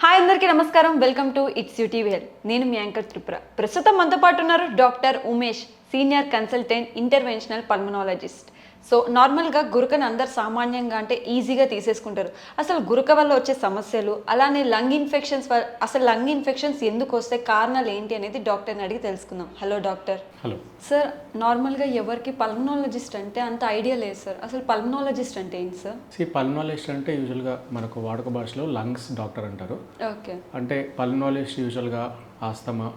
Hi అందరికీ నమస్కారం. Welcome to it's UTVL. నేను మీ యాంకర్ త్రిపుర. ప్రస్తుతం మనతో పాటు ఉన్నారు doctor Umesh, senior consultant interventional pulmonologist. So నార్మల్గా గురకను అందరు సామాన్యంగా అంటే ఈజీగా తీసేసుకుంటారు. అసలు గురక వల్ల వచ్చే సమస్యలు, అలానే లంగ్ ఇన్ఫెక్షన్స్, అసలు లంగ్ ఇన్ఫెక్షన్స్ ఎందుకు వస్తాయి, కారణాలు ఏంటి అనేది డాక్టర్ని అడిగి తెలుసుకుందాం. Hello doctor. హలో సార్, నార్మల్గా ఎవరికి పల్మనాలజిస్ట్ అంటే అంత ఐడియా లేదు సార్. అసలు పల్మనాలజిస్ట్ అంటే ఏంటి సార్? పల్మనాలజిస్ట్ అంటే యూజువల్గా మనకు వాడుక భాషలో లంగ్స్ డాక్టర్ అంటారు. ఓకే. అంటే పల్మనాలజిస్ట్ యూజువల్గా ఆస్తమా,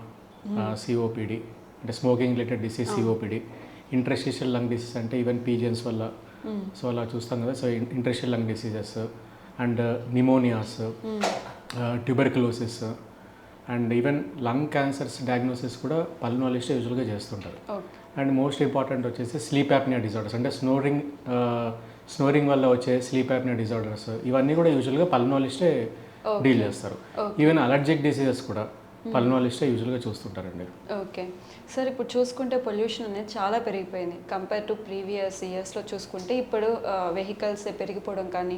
సిఓపిడి అంటే smoking related disease, COPD, interstitial lung disease అంటే ఈవెన్ పీజియన్స్ వల్ల సో అలా చూస్తాం కదా. So interstitial lung diseases and pneumonias, tuberculosis and even lung cancers diagnosis కూడా పల్మనాలజిస్ట్ యూజువల్గా చేస్తుంటారు. అండ్ మోస్ట్ ఇంపార్టెంట్ వచ్చేసి స్లీప్ యాప్నియా డిజార్డర్స్ అంటే స్నోరింగ్ వల్ల వచ్చే స్లీప్ యాప్నియా డిజార్డర్స్, ఇవన్నీ కూడా యూజువల్గా పల్మనాలజిస్టే డీల్ చేస్తారు. ఈవెన్ అలర్జిక్ డిసీజెస్ కూడా పల్మనాలజిస్టే యూజువల్గా చూస్తుంటారండి. ఓకే సార్, ఇప్పుడు చూసుకుంటే పొల్యూషన్ అనేది చాలా పెరిగిపోయింది కంపేర్ టు ప్రీవియస్ ఇయర్స్లో చూసుకుంటే. ఇప్పుడు వెహికల్స్ పెరిగిపోవడం కానీ,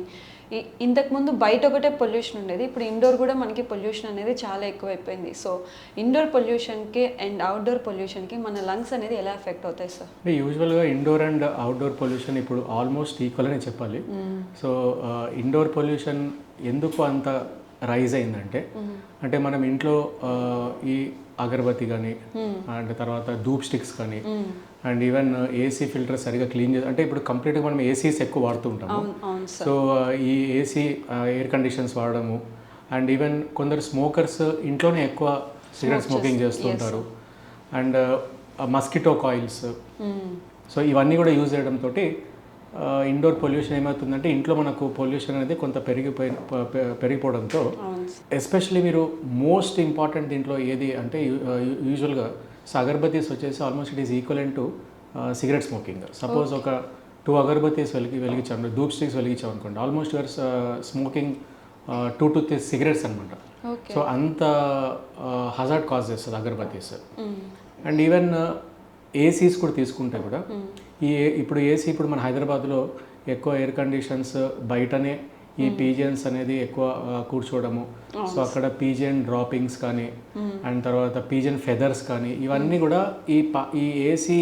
ఇంతకుముందు బయట ఒకటే పొల్యూషన్ ఉండేది, ఇప్పుడు ఇండోర్ కూడా మనకి పొల్యూషన్ అనేది చాలా ఎక్కువైపోయింది. సో ఇండోర్ పొల్యూషన్కి అండ్ అవుట్డోర్ పొల్యూషన్కి మన లంగ్స్ అనేది ఎలా ఎఫెక్ట్ అవుతాయి సార్? యూజువల్గా ఇండోర్ అండ్ అవుట్డోర్ పొల్యూషన్ ఇప్పుడు ఆల్మోస్ట్ ఈక్వల్ అనే చెప్పాలి. సో ఇండోర్ పొల్యూషన్ ఎందుకు అంత రైజ్ అయిందంటే, అంటే మనం ఇంట్లో ఈ అగరబత్తి కానీ అండ్ తర్వాత ధూప్ స్టిక్స్ కానీ అండ్ ఈవెన్ ఏసీ ఫిల్టర్ సరిగా క్లీన్ చేసి, అంటే ఇప్పుడు కంప్లీట్గా మనం ఏసీస్ ఎక్కువ వాడుతూ ఉంటాము. సో ఈ ఏసీ ఎయిర్ కండిషన్స్ వాడడము అండ్ ఈవెన్ కొందరు స్మోకర్స్ ఇంట్లోనే ఎక్కువ సిగరెట్ స్మోకింగ్ చేస్తూ ఉంటారు. అండ్ మస్కిటో కాయిల్స్, సో ఇవన్నీ కూడా యూజ్ చేయడంతో ఇండోర్ పొల్యూషన్ ఏమవుతుందంటే, ఇంట్లో మనకు పొల్యూషన్ అనేది కొంత పెరిగిపోవడంతో, ఎస్పెషలీ మీరు మోస్ట్ ఇంపార్టెంట్ దీంట్లో ఏది అంటే యూజువల్గా అగర్బత్తీస్ వచ్చేసి almost it is equivalent to cigarette smoking. Suppose ఒక 2 అగర్బత్తీస్ వెలిగించాము, ధూప్ స్టిక్స్ వెలిగించాం అనుకోండి, almost your smoking 2 to 3 cigarettes అనమాట. సో అంత హజార్డ్ కాజ్ చేస్తుంది అగర్బత్తీస్. అండ్ ఈవెన్ ఏసీస్ కూడా తీసుకుంటే కూడా ఇప్పుడు ఏసీ ఇప్పుడు మన హైదరాబాద్లో ఎక్కువ ఎయిర్ కండిషన్స్ బయటనే ఈ పీజియన్స్ అనేది ఎక్కువ కూర్చోవడము. సో అక్కడ పీజియన్ డ్రాపింగ్స్ కానీ అండ్ తర్వాత పీజియన్ ఫెదర్స్ కానీ ఇవన్నీ కూడా ఈ ఏసీ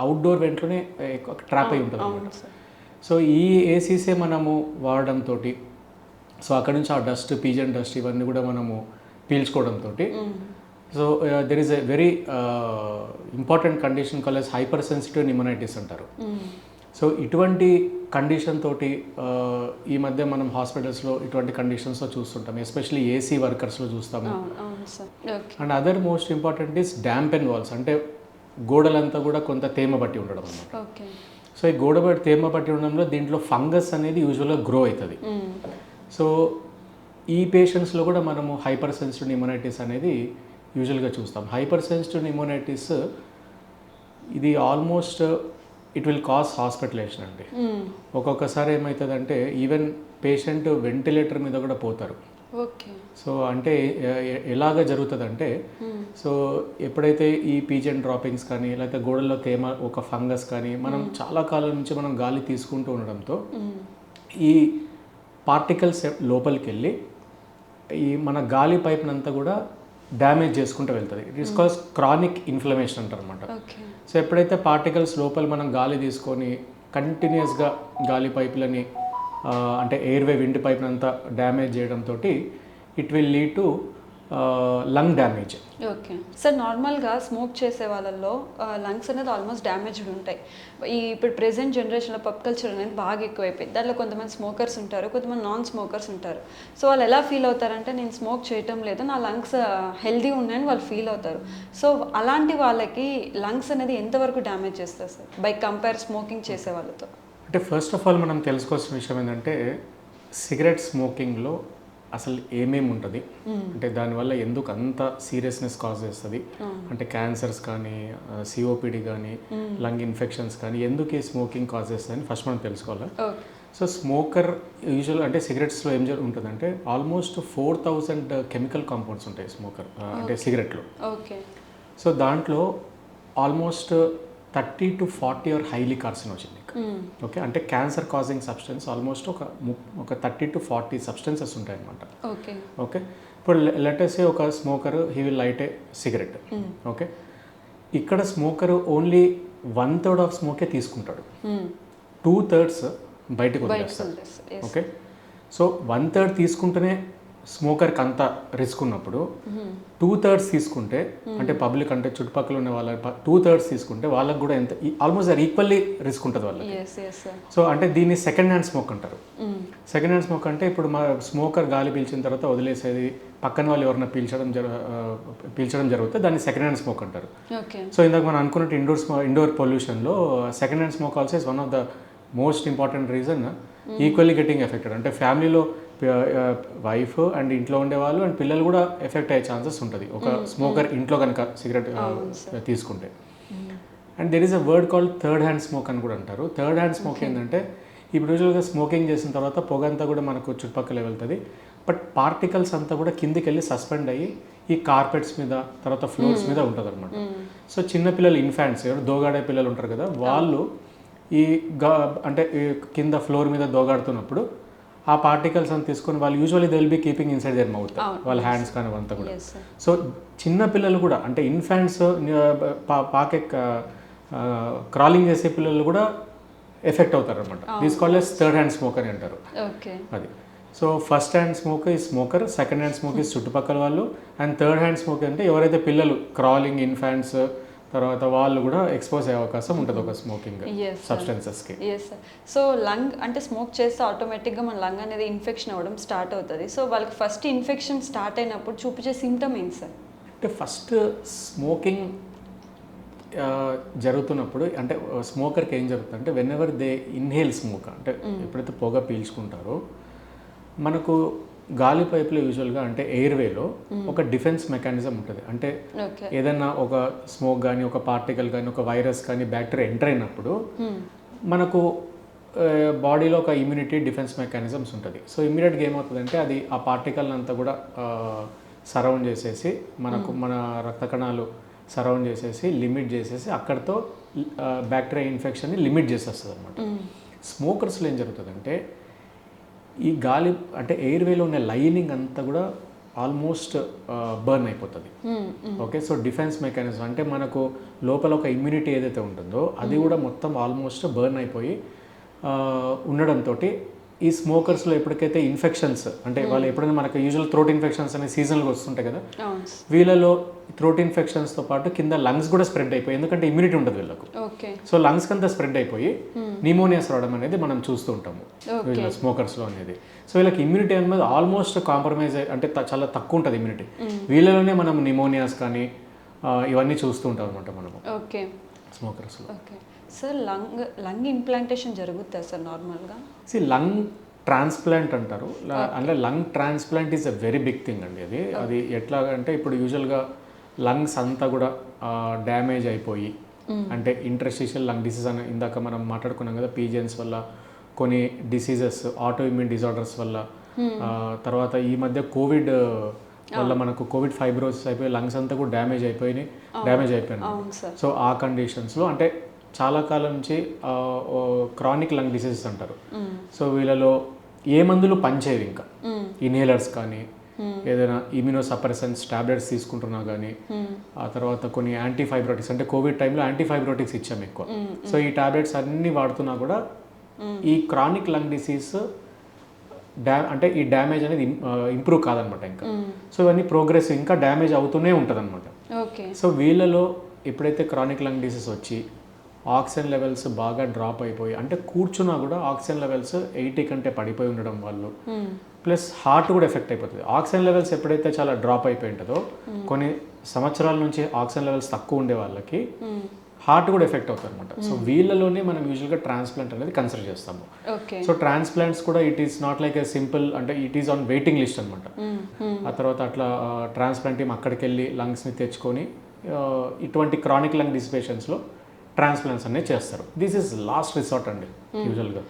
అవుట్డోర్ వెంట్లోనే ఎక్కువ ట్రాప్ అయి ఉంటుంది అనమాట. సో ఈ ఏసీసే మనము వాడడంతో, సో అక్కడ నుంచి ఆ డస్ట్, పీజియన్ డస్ట్ ఇవన్నీ కూడా మనము పీల్చుకోవడంతో, so there is a very important condition call as hyper sensitive pneumonitis అంటారు. సో ఇటువంటి కండిషన్ తోటి ఈ మధ్య మనం హాస్పిటల్స్లో ఇటువంటి కండిషన్స్లో చూస్తుంటాం, ఎస్పెషల్లీ ఏసీ వర్కర్స్లో చూస్తాము. And other most important is dampen walls, అంటే గోడలంతా కూడా కొంత తేమ బట్టి ఉండడం అన్నమాట. సో ఈ తేమ బట్టి ఉండడంలో దీంట్లో ఫంగస్ అనేది యూజువల్గా గ్రో అవుతుంది. సో ఈ పేషెంట్స్లో కూడా మనము హైపర్ సెన్సిటివ్ నిమోనైటిస్ అనేది యూజువల్గా చూస్తాం. హైపర్ సెన్సిటివ్ నిమోనైటిస్ ఇది almost it will cause hospitalization అండి. ఒక్కొక్కసారి ఏమవుతుందంటే ఈవెన్ పేషెంట్ వెంటిలేటర్ మీద కూడా పోతారు. సో అంటే ఎలాగ జరుగుతుందంటే, సో ఎప్పుడైతే ఈ పీజియన్ డ్రాపింగ్స్ కానీ లేకపోతే గోడల్లో తేమ, ఒక ఫంగస్ కానీ మనం చాలా కాలం నుంచి మనం గాలి తీసుకుంటూ ఉండడంతో ఈ పార్టికల్స్ లోపలికి వెళ్ళి ఈ మన గాలి పైప్నంతా కూడా డ్యామేజ్ చేసుకుంటూ వెళ్తుంది. It is cause chronic inflammation అంటారు అనమాట. సో ఎప్పుడైతే పార్టికల్స్ లోపల మనం గాలి తీసుకొని కంటిన్యూస్గా గాలి పైపులని అంటే ఎయిర్వే విండ్ పైప్ని అంతా డ్యామేజ్ చేయడంతో it will lead to lung damage. Okay sir, నార్మల్గా స్మోక్ చేసే వాళ్ళల్లో లంగ్స్ అనేది ఆల్మోస్ట్ డ్యామేజ్డ్ ఉంటాయి. ఇప్పుడు ప్రెసెంట్ జనరేషన్లో పబ్ కల్చర్ అనేది బాగా ఎక్కువైపోయింది. దాంట్లో కొంతమంది స్మోకర్స్ ఉంటారు, కొంతమంది నాన్ స్మోకర్స్ ఉంటారు. సో వాళ్ళు ఎలా ఫీల్ అవుతారంటే, నేను స్మోక్ చేయటం లేదు, నా లంగ్స్ హెల్దీ ఉన్నాయని వాళ్ళు ఫీల్ అవుతారు. సో అలాంటి వాళ్ళకి లంగ్స్ అనేది ఎంతవరకు డ్యామేజ్ చేస్తారు సార్ బై కంపేర్ స్మోకింగ్ చేసే వాళ్ళతో? అంటే ఫస్ట్ ఆఫ్ ఆల్ మనం తెలుసుకోవాల్సిన విషయం ఏంటంటే, సిగరెట్ స్మోకింగ్లో అసలు ఏమేమి ఉంటుంది, అంటే దానివల్ల ఎందుకు అంత సీరియస్నెస్ కాజ్ చేస్తుంది, అంటే క్యాన్సర్స్ కానీ, సిఓపిడి కానీ, లంగ్ ఇన్ఫెక్షన్స్ కానీ ఎందుకు ఈ స్మోకింగ్ కాజ్ చేస్తుందని ఫస్ట్ మనం తెలుసుకోవాలి. సో స్మోకర్ యూజువల్ అంటే సిగరెట్స్లో ఏం ఉంటుందంటే ఆల్మోస్ట్ 4000 కెమికల్ కాంపౌండ్స్ ఉంటాయి స్మోకర్ అంటే సిగరెట్లో. సో దాంట్లో almost 30 to 40 are highly okay, అంటే క్యాన్సర్ కాజింగ్ సబ్స్టెన్స్ ఆల్మోస్ట్ ఒక 30 to 40 సబ్స్టెన్సెస్ ఉంటాయన్నమాట. ఓకే ఓకే, ఇప్పుడు లెటెస్సే ఒక smoker he will light a cigarette. Okay, ఇక్కడ స్మోకర్ ఓన్లీ 1/3 ఆఫ్ స్మోకే తీసుకుంటాడు, 2/3 బయటకు వదిలేస్తాడు. ఓకే, సో 1/3 తీసుకుంటేనే స్మోకర్కి అంత రిస్క్ ఉన్నప్పుడు 2/3 తీసుకుంటే అంటే పబ్లిక్ అంటే చుట్టుపక్కల ఉన్న వాళ్ళ 2/3 తీసుకుంటే వాళ్ళకి కూడా ఎంత ఆల్మోస్ట్ ఈక్వల్లీ రిస్క్ ఉంటుంది వాళ్ళకి. సో అంటే దీన్ని సెకండ్ హ్యాండ్ స్మోక్ అంటారు. సెకండ్ హ్యాండ్ స్మోక్ అంటే ఇప్పుడు మా స్మోకర్ గాలి పీల్చిన తర్వాత వదిలేసేది, పక్కన వాళ్ళు ఎవరైనా పీల్చడం జరిగితే దాన్ని సెకండ్ హ్యాండ్ స్మోక్ అంటారు. సో ఇందాక మనం అనుకున్నట్టు ఇండోర్ పొల్యూషన్లో second hand smoke also is one of the most important reason equally getting affected. అంటే ఫ్యామిలీలో వైఫ్ అండ్ ఇంట్లో ఉండేవాళ్ళు అండ్ పిల్లలు కూడా ఎఫెక్ట్ అయ్యే ఛాన్సెస్ ఉంటుంది ఒక స్మోకర్ ఇంట్లో కనుక సిగరెట్ తీసుకుంటే. And there is a word called third hand smoke అని కూడా అంటారు. థర్డ్ హ్యాండ్ స్మోక్ ఏంటంటే ఇప్పుడు యూజువల్గా స్మోకింగ్ చేసిన తర్వాత పొగ అంతా కూడా మనకు చుట్టుపక్కల వెళ్తుంది, బట్ పార్టికల్స్ అంతా కూడా కిందికి వెళ్ళి సస్పెండ్ అయ్యి ఈ కార్పెట్స్ మీద తర్వాత ఫ్లోర్స్ మీద ఉంటుంది అనమాట. సో చిన్నపిల్లలు ఇన్ఫాంట్స్ ఎవరు దోగాడే పిల్లలు ఉంటారు కదా, వాళ్ళు ఈ అంటే కింద ఫ్లోర్ మీద దోగాడుతున్నప్పుడు ఆ పార్టికల్స్ అని తీసుకొని వాళ్ళు usually they will be keeping inside there mouth, వాళ్ళ హ్యాండ్స్ కానీ అవంతా కూడా. సో చిన్న పిల్లలు కూడా అంటే ఇన్ఫాంట్స్ పాకే క్రాలింగ్ చేసే పిల్లలు కూడా ఎఫెక్ట్ అవుతారు అనమాట. This called as third hand smoke అని అంటారు. అది సో ఫస్ట్ హ్యాండ్ స్మోక్ ఈ స్మోకర్, సెకండ్ హ్యాండ్ స్మోక్ ఈ చుట్టుపక్కల వాళ్ళు, అండ్ థర్డ్ హ్యాండ్ స్మోక్ అంటే ఎవరైతే పిల్లలు క్రాలింగ్ ఇన్ఫాంట్స్ తర్వాత వాళ్ళు కూడా ఎక్స్పోజ్ అయ్యే అవకాశం ఉంటుంది ఒక స్మోకింగ్ సబ్స్టెన్సెస్కి. సో లంగ్ అంటే స్మోక్ చేస్తే ఆటోమేటిక్గా మన లంగ్ అనేది ఇన్ఫెక్షన్ అవ్వడం స్టార్ట్ అవుతుంది. సో వాళ్ళకి ఫస్ట్ ఇన్ఫెక్షన్ స్టార్ట్ అయినప్పుడు చూపించే సిమ్టమ్ ఏంటి సార్? అంటే ఫస్ట్ స్మోకింగ్ జరుగుతున్నప్పుడు అంటే స్మోకర్కి ఏం జరుగుతుంది అంటే when ever they inhale smoke అంటే ఎప్పుడైతే పొగ పీల్చుకుంటారో మనకు గాలి పైపులో యూజువల్గా అంటే ఎయిర్వేలో ఒక డిఫెన్స్ మెకానిజం ఉంటుంది. అంటే ఏదైనా ఒక స్మోక్ కానీ ఒక పార్టికల్ కానీ ఒక వైరస్ కానీ బ్యాక్టీరియా ఎంటర్ అయినప్పుడు మనకు బాడీలో ఒక ఇమ్యూనిటీ డిఫెన్స్ మెకానిజమ్స్ ఉంటుంది. సో ఇమ్మీడియట్గా ఏమవుతుందంటే అది ఆ పార్టికల్ అంతా కూడా సరౌండ్ చేసేసి మన రక్త కణాలు సరౌండ్ చేసేసి లిమిట్ చేసేసి అక్కడితో బ్యాక్టీరియా ఇన్ఫెక్షన్ని లిమిట్ చేసేస్తుంది అనమాట. స్మోకర్స్లో ఏం జరుగుతుందంటే ఈ గాలి అంటే ఎయిర్వేలో ఉన్న లైనింగ్ అంతా కూడా ఆల్మోస్ట్ బర్న్ అయిపోతుంది. ఓకే, సో డిఫెన్స్ మెకానిజం అంటే మనకు లోపల ఒక ఇమ్యూనిటీ ఏదైతే ఉంటుందో అది కూడా మొత్తం ఆల్మోస్ట్ బర్న్ అయిపోయి ఉండడంతో ఈ స్మోకర్స్లో ఎప్పటికైతే ఇన్ఫెక్షన్స్ అంటే వాళ్ళు ఎప్పుడైనా మనకు యూజువల్ థ్రోట్ ఇన్ఫెక్షన్స్ అనే సీజన్లో వస్తుంటాయి కదా, వీళ్ళలో థ్రోట్ ఇన్ఫెక్షన్స్తో పాటు కింద లంగ్స్ కూడా స్ప్రెడ్ అయిపోయి ఎందుకంటే ఇమ్యూనిటీ ఉంటుంది వీళ్ళకు. సో లంగ్స్కి అంతా స్ప్రెడ్ అయిపోయి నిమోనియాస్ రావడం అనేది మనం చూస్తూ ఉంటాము వీళ్ళ స్మోకర్స్లో అనేది. సో వీళ్ళకి ఇమ్యూనిటీ అనేది ఆల్మోస్ట్ కాంప్రమైజ్ అంటే చాలా తక్కువ ఉంటుంది ఇమ్యూనిటీ. వీళ్ళలోనే మనం నిమోనియాస్ కానీ ఇవన్నీ చూస్తూ ఉంటాం అనమాట మనము స్మోకర్స్లో. సార్ లంగ్ ఇంప్లాంటేషన్ జరుగుతుందా సార్ నార్మల్గా? లంగ్ ట్రాన్స్ప్లాంట్ అంటారు. అంటే lung transplant is a very big thing అండి. అది ఎట్లా అంటే ఇప్పుడు యూజువల్గా లంగ్స్ అంతా కూడా డ్యామేజ్ అయిపోయి అంటే ఇంటర్స్టిషియల్ లంగ్ డిసీజ్ అని ఇందాక మనం మాట్లాడుకున్నాం కదా, పీజియన్స్ వల్ల కొన్ని డిసీజెస్ ఆటో ఇమ్యూన్ డిజార్డర్స్ వల్ల, తర్వాత ఈ మధ్య కోవిడ్ వల్ల మనకు కోవిడ్ ఫైబ్రోసిస్ అయిపోయి లంగ్స్ అంతా కూడా డ్యామేజ్ అయిపోయినాయి. సో ఆ కండిషన్స్లో అంటే చాలా కాలం నుంచి క్రానిక్ లంగ్ డిసీజెస్ అంటారు. సో వీళ్ళలో ఏ మందులు పనిచేయవు, ఇంకా ఇన్హేలర్స్ కానీ ఏదైనా ఇమ్యూనో సప్రెసెన్స్ టాబ్లెట్స్ తీసుకుంటున్నా కానీ, ఆ తర్వాత కొన్ని యాంటీఫైబ్రోటిక్స్ అంటే కోవిడ్ టైంలో యాంటీఫైబ్రోటిక్స్ ఇచ్చాము ఎక్కువ. సో ఈ టాబ్లెట్స్ అన్నీ వాడుతున్నా కూడా ఈ క్రానిక్ లంగ్ డిసీజ్ అంటే ఈ డ్యామేజ్ అనేది ఇంప్రూవ్ కాదనమాట ఇంకా. సో ఇవన్నీ ప్రోగ్రెస్ ఇంకా డ్యామేజ్ అవుతూనే ఉంటుంది అనమాట. సో వీళ్ళలో ఎప్పుడైతే క్రానిక్ లంగ్ డిసీజ్ వచ్చి ఆక్సిజన్ లెవెల్స్ బాగా డ్రాప్ అయిపోయి అంటే కూర్చున్నా కూడా ఆక్సిజన్ లెవెల్స్ 80 కంటే పడిపోయి ఉండడం వల్ల ప్లస్ హార్ట్ కూడా ఎఫెక్ట్ అయిపోతుంది. ఆక్సిజన్ లెవెల్స్ ఎప్పుడైతే చాలా డ్రాప్ అయిపోయి ఉంటుందో కొన్ని సంవత్సరాల నుంచి ఆక్సిజన్ లెవెల్స్ తక్కువ ఉండే వాళ్ళకి హార్ట్ కూడా ఎఫెక్ట్ అవుతుంది అనమాట. సో వీళ్ళలోనే మనం యూజువల్గా ట్రాన్స్ప్లాంట్ అనేది కన్సిడర్ చేస్తాము. సో ట్రాన్స్ప్లాంట్స్ కూడా it is not like a simple అంటే it is on waiting list అనమాట. ఆ తర్వాత అట్లా ట్రాన్స్ప్లాంట్ టీమ్ అక్కడికి వెళ్ళి లంగ్స్ని తెచ్చుకొని ఇటువంటి క్రానిక్ లంగ్ డిసీజ్ పేషెంట్స్లో ట్రాన్స్ప్లాంట్స్ అనేది చేస్తారు. దిస్ ఈజ్ లాస్ట్ రిసార్ట్ అండి యూజువల్గా.